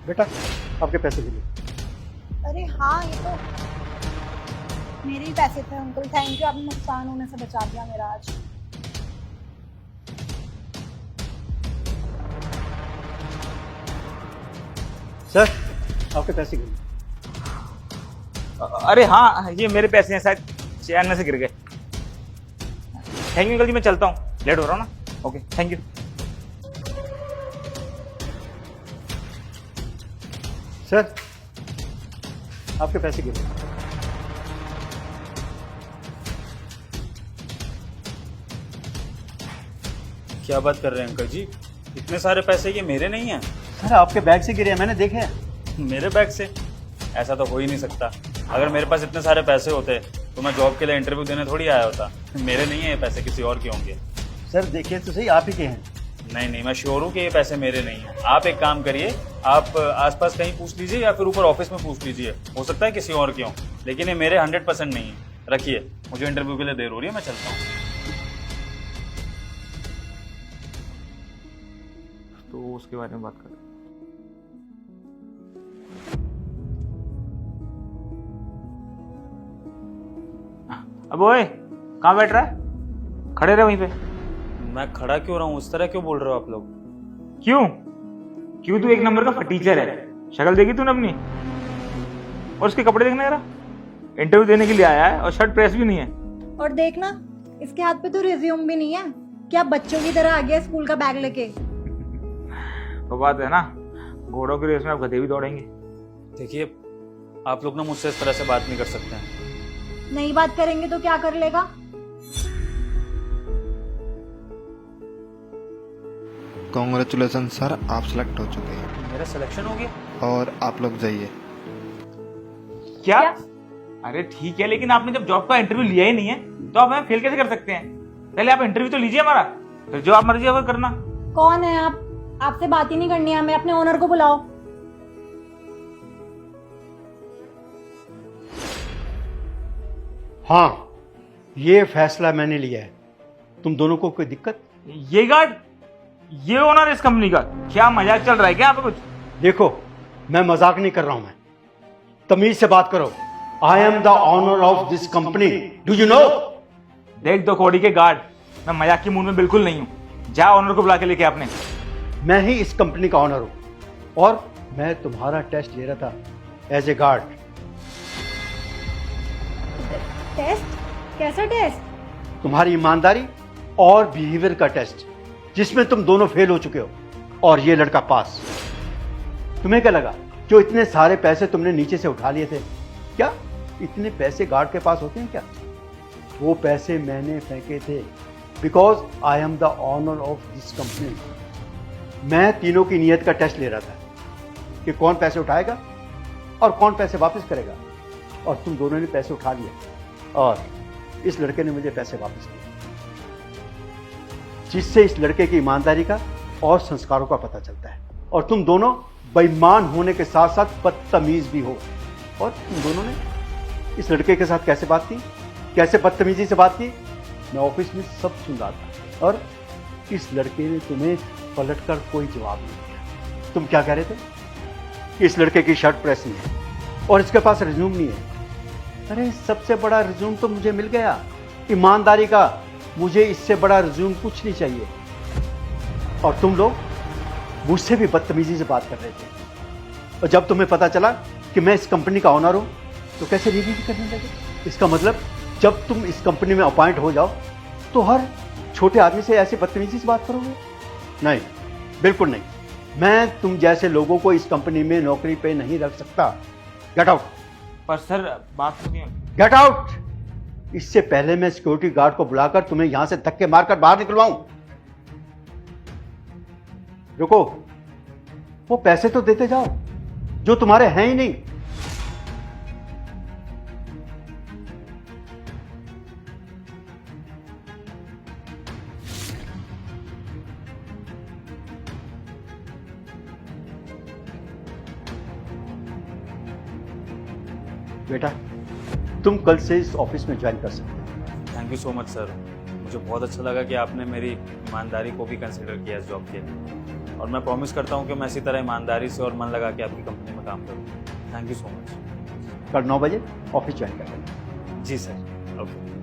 बेटा आपके पैसे मिले। अरे हाँ, ये तो मेरे ही पैसे थे अंकल। थैंक यू, आपने नुकसान होने से बचा दिया मेरा आज। सर आपके पैसे मिले। अरे हाँ, ये मेरे पैसे हैं, शायद चेयर में से गिर गए। थैंक यू अंकल जी, मैं चलता हूँ, लेट हो रहा हूँ ना। Okay thank you. सर आपके पैसे गिरे। क्या बात कर रहे हैं अंकल जी, इतने सारे पैसे ये मेरे नहीं हैं? सर आपके बैग से गिरे हैं, मैंने देखे हैं। मेरे बैग से? ऐसा तो हो ही नहीं सकता। अगर मेरे पास इतने सारे पैसे होते तो मैं जॉब के लिए इंटरव्यू देने थोड़ी आया होता। मेरे नहीं है ये पैसे, किसी और के होंगे। सर देखिए तो सही, आप ही के हैं। नहीं, मैं श्योर हूँ कि ये पैसे मेरे नहीं हैं। आप एक काम करिए, आप आसपास कहीं पूछ लीजिए या फिर ऊपर ऑफिस में पूछ लीजिए, हो सकता है किसी और के हों, लेकिन ये मेरे 100% नहीं है। रखिए, मुझे इंटरव्यू के लिए देर हो रही है, मैं चलता हूँ। तो उसके बारे में बात कर। अब ओए, कहाँ बैठ रहा है? खड़े रहे वहीं पे। मैं खड़ा क्यों रहा हूँ? उस तरह क्यों बोल रहे हो आप लोग? क्यों? क्यों तू एक नंबर का फटीचर है? शक्ल देखी तूने अपनी? और उसके कपड़े देखना जरा, इंटरव्यू देने के लिए आया है और शर्ट प्रेस भी नहीं है। और देखना, इसके हाथ पे तो रिज्यूम भी नहीं है। क्या बच्चों की तरह आ गया स्कूल का बैग लेके। तो बात है ना, घोड़ों की रेस में आप गधे भी दौड़ेंगे। देखिए, आप लोग ना मुझसे इस तरह से बात नहीं कर सकते हैं। नहीं बात करेंगे तो क्या कर लेगा? कॉन्ग्रेचुलेसन सर, आप सेलेक्ट हो चुके हैं मेरा सिलेक्शन हो गया? और आप लोग जाइए। क्या? अरे ठीक है, लेकिन आपने जब जॉब का इंटरव्यू लिया ही नहीं है तो आप हमें फेल कैसे कर सकते हैं? पहले आप इंटरव्यू तो लीजिए हमारा, फिर जो आप मर्जी है वो करना। कौन है आप? आपसे बात ही नहीं करनी है हमें। अपने ओनर को बुलाओ। हाँ, ये फैसला मैंने लिया है। तुम दोनों को कोई दिक्कत? ये गार्ड, ये ओनर इस कंपनी का, क्या मजाक चल रहा है क्या आप कुछ? देखो, मैं मजाक नहीं कर रहा हूं। मैं तमीज से बात करो। I am the owner of this company, do you know? देख दो कौड़ी के गार्ड, मैं मजाक की मूड में बिल्कुल नहीं हूँ। जा ओनर को बुला के लेके आपने। मैं ही इस कंपनी का ऑनर हूं और मैं तुम्हारा टेस्ट ले रहा था एज ए गार्ड। टेस्ट? कैसा टेस्ट? तुम्हारी ईमानदारी और बिहेवियर का टेस्ट, जिसमें तुम दोनों फेल हो चुके हो और ये लड़का पास। तुम्हें क्या लगा जो इतने सारे पैसे तुमने नीचे से उठा लिए थे? क्या इतने पैसे गार्ड के पास होते हैं क्या? वो पैसे मैंने फेंके थे because I am the owner of this company. मैं तीनों की नीयत का टेस्ट ले रहा था कि कौन पैसे उठाएगा और कौन पैसे वापस करेगा, और तुम दोनों ने पैसे उठा लिए और इस लड़के ने मुझे पैसे वापस किए, जिससे इस लड़के की ईमानदारी का और संस्कारों का पता चलता है। और तुम दोनों बेईमान होने के साथ साथ बदतमीज भी हो। और तुम दोनों ने इस लड़के के साथ कैसे बात की, कैसे बदतमीजी से बात की, मैं ऑफिस में सब सुन रहा था। और इस लड़के ने तुम्हें पलटकर कोई जवाब नहीं दिया। तुम क्या कह रहे थे? इस लड़के की शर्ट प्रेस नहीं है और इसके पास रिज्यूम नहीं है। अरे सबसे बड़ा रिज्यूम तो मुझे मिल गया, ईमानदारी का। मुझे इससे बड़ा रिज्यूम कुछ नहीं चाहिए। और तुम लोग मुझसे भी बदतमीजी से बात कर रहे थे, और जब तुम्हें पता चला कि मैं इस कंपनी का ऑनर हूं तो कैसे रिव्यू करने लगे। इसका मतलब जब तुम इस कंपनी में अपॉइंट हो जाओ तो हर छोटे आदमी से ऐसे बदतमीजी से बात करोगे? नहीं, बिल्कुल नहीं। मैं तुम जैसे लोगों को इस कंपनी में नौकरी पे नहीं रख सकता। Get out. पर सर बात सुनिए। Get out. इससे पहले मैं सिक्योरिटी गार्ड को बुलाकर तुम्हें यहां से धक्के मारकर बाहर निकलवाऊं। रुको, वो पैसे तो देते जाओ जो तुम्हारे हैं ही नहीं। बेटा, तुम कल से इस ऑफिस में ज्वाइन कर सकते हो। Thank you so much sir, मुझे बहुत अच्छा लगा कि आपने मेरी ईमानदारी को भी कंसिडर किया इस जॉब के लिए। और मैं प्रॉमिस करता हूँ कि मैं इसी तरह ईमानदारी से और मन लगा के आपकी कंपनी में काम करूँगा। Thank you so much. कल 9 बजे ऑफिस ज्वाइन कर लेना। जी सर, ओके।